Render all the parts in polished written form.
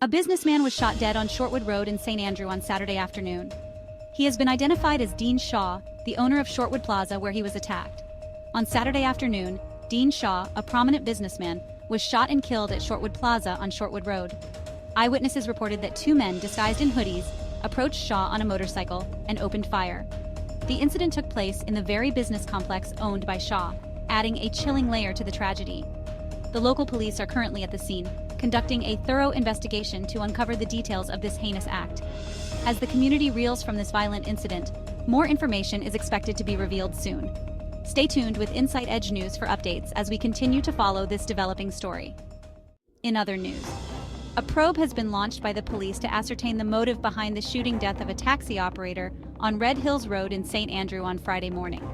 A businessman was shot dead on Shortwood Road in St. Andrew on Saturday afternoon. He has been identified as Dean Shaw, the owner of Shortwood Plaza where he was attacked. On Saturday afternoon, Dean Shaw, a prominent businessman, was shot and killed at Shortwood Plaza on Shortwood Road. Eyewitnesses reported that two men disguised in hoodies approached Shaw on a motorcycle and opened fire. The incident took place in the very business complex owned by Shaw, adding a chilling layer to the tragedy. The local police are currently at the scene, conducting a thorough investigation to uncover the details of this heinous act. As the community reels from this violent incident, more information is expected to be revealed soon. Stay tuned with Inside Edge News for updates as we continue to follow this developing story. In other news, a probe has been launched by the police to ascertain the motive behind the shooting death of a taxi operator on Red Hills Road in St. Andrew on Friday morning.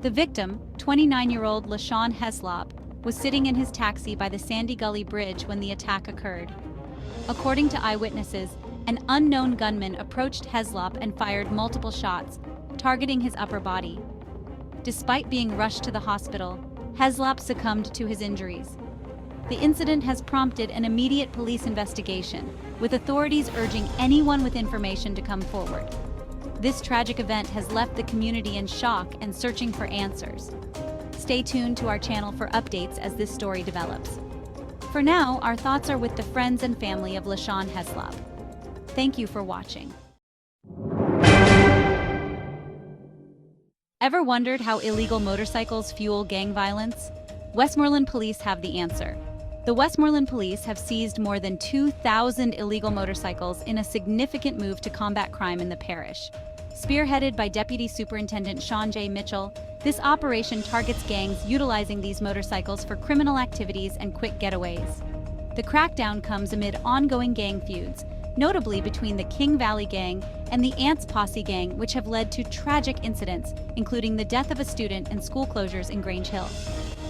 The victim, 29-year-old LaShawn Heslop, was sitting in his taxi by the Sandy Gully Bridge when the attack occurred. According to eyewitnesses, an unknown gunman approached Heslop and fired multiple shots, targeting his upper body. Despite being rushed to the hospital, Heslop succumbed to his injuries. The incident has prompted an immediate police investigation, with authorities urging anyone with information to come forward. This tragic event has left the community in shock and searching for answers. Stay tuned to our channel for updates as this story develops. For now, our thoughts are with the friends and family of LaShawn Heslop. Thank you for watching. Ever wondered how illegal motorcycles fuel gang violence? Westmoreland police have the answer. The Westmoreland police have seized more than 2,000 illegal motorcycles in a significant move to combat crime in the parish. Spearheaded by Deputy Superintendent Sean J. Mitchell, this operation targets gangs utilizing these motorcycles for criminal activities and quick getaways. The crackdown comes amid ongoing gang feuds, notably between the King Valley Gang and the Ants Posse Gang, which have led to tragic incidents, including the death of a student and school closures in Grange Hill.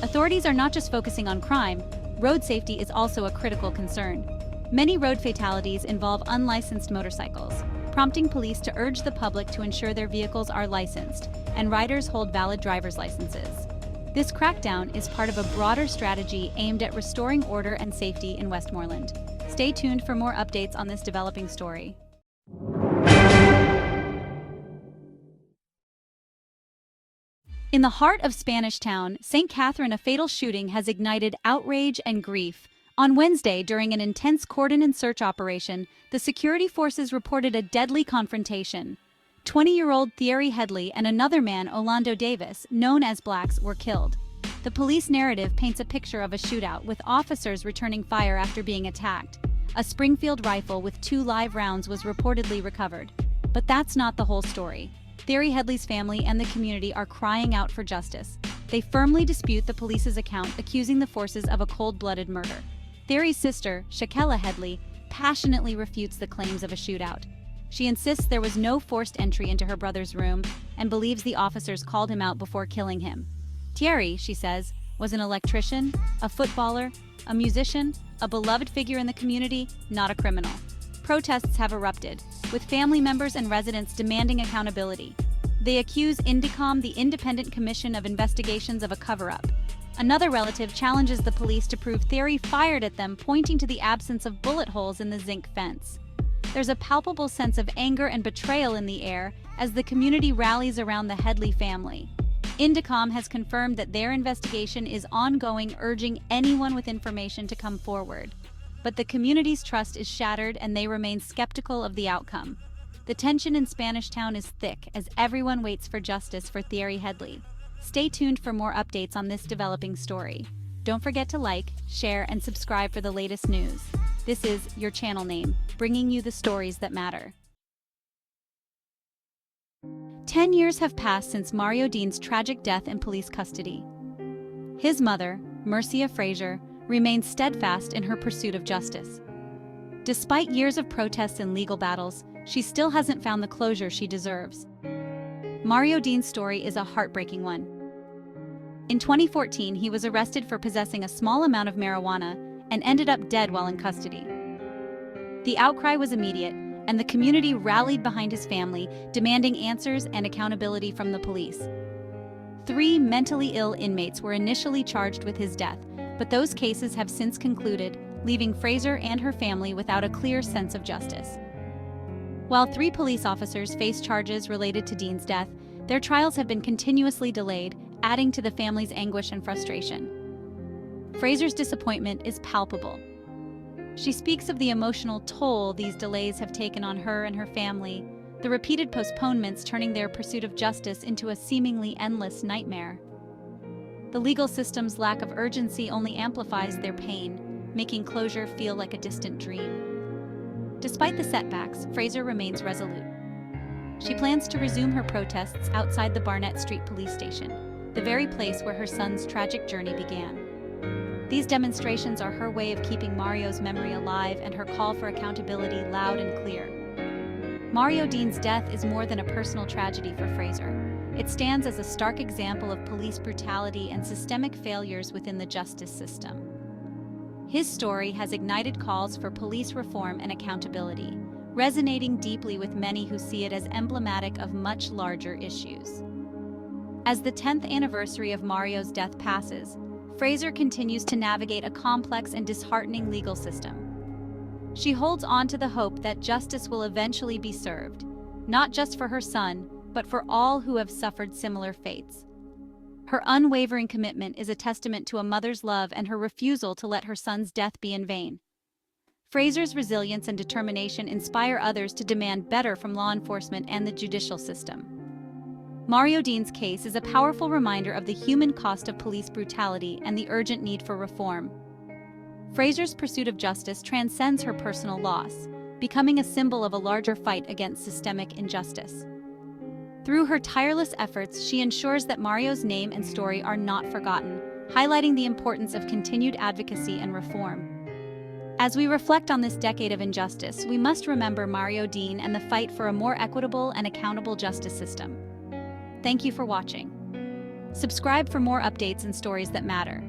Authorities are not just focusing on crime, road safety is also a critical concern. Many road fatalities involve unlicensed motorcycles, prompting police to urge the public to ensure their vehicles are licensed and riders hold valid driver's licenses. This crackdown is part of a broader strategy aimed at restoring order and safety in Westmoreland. Stay tuned for more updates on this developing story. In the heart of Spanish Town, St. Catherine, a fatal shooting has ignited outrage and grief. On Wednesday, during an intense cordon and search operation, the security forces reported a deadly confrontation. 20-year-old Thierry Headley and another man, Orlando Davis, known as Blacks, were killed. The police narrative paints a picture of a shootout, with officers returning fire after being attacked. A Springfield rifle with 2 live rounds was reportedly recovered. But that's not the whole story. Thierry Headley's family and the community are crying out for justice. They firmly dispute the police's account, accusing the forces of a cold-blooded murder. Thierry's sister, Shakella Headley, passionately refutes the claims of a shootout. She insists there was no forced entry into her brother's room and believes the officers called him out before killing him. Thierry, she says, was an electrician, a footballer, a musician, a beloved figure in the community, not a criminal. Protests have erupted, with family members and residents demanding accountability. They accuse INDECOM, the Independent Commission of Investigations, of a cover-up. Another relative challenges the police to prove Thierry fired at them, pointing to the absence of bullet holes in the zinc fence. There's a palpable sense of anger and betrayal in the air as the community rallies around the Headley family. INDECOM has confirmed that their investigation is ongoing, urging anyone with information to come forward. But the community's trust is shattered and they remain skeptical of the outcome. The tension in Spanish Town is thick as everyone waits for justice for Thierry Headley. Stay tuned for more updates on this developing story. Don't forget to like, share, and subscribe for the latest news. This is your channel name, bringing you the stories that matter. 10 years have passed since Mario Dean's tragic death in police custody. His mother, Mercia Frazier, remains steadfast in her pursuit of justice. Despite years of protests and legal battles, she still hasn't found the closure she deserves. Mario Dean's story is a heartbreaking one. In 2014, he was arrested for possessing a small amount of marijuana and ended up dead while in custody. The outcry was immediate, and the community rallied behind his family, demanding answers and accountability from the police. 3 mentally ill inmates were initially charged with his death, but those cases have since concluded, leaving Fraser and her family without a clear sense of justice. While 3 police officers face charges related to Dean's death, their trials have been continuously delayed, adding to the family's anguish and frustration. Fraser's disappointment is palpable. She speaks of the emotional toll these delays have taken on her and her family, the repeated postponements turning their pursuit of justice into a seemingly endless nightmare. The legal system's lack of urgency only amplifies their pain, making closure feel like a distant dream. Despite the setbacks, Fraser remains resolute. She plans to resume her protests outside the Barnett Street police station, the very place where her son's tragic journey began. These demonstrations are her way of keeping Mario's memory alive and her call for accountability loud and clear. Mario Dean's death is more than a personal tragedy for Fraser. It stands as a stark example of police brutality and systemic failures within the justice system. His story has ignited calls for police reform and accountability, resonating deeply with many who see it as emblematic of much larger issues. As the 10th anniversary of Mario's death passes, Fraser continues to navigate a complex and disheartening legal system. She holds on to the hope that justice will eventually be served, not just for her son, but for all who have suffered similar fates. Her unwavering commitment is a testament to a mother's love and her refusal to let her son's death be in vain. Fraser's resilience and determination inspire others to demand better from law enforcement and the judicial system. Mario Dean's case is a powerful reminder of the human cost of police brutality and the urgent need for reform. Fraser's pursuit of justice transcends her personal loss, becoming a symbol of a larger fight against systemic injustice. Through her tireless efforts, she ensures that Mario's name and story are not forgotten, highlighting the importance of continued advocacy and reform. As we reflect on this decade of injustice, we must remember Mario Dean and the fight for a more equitable and accountable justice system. Thank you for watching. Subscribe for more updates and stories that matter.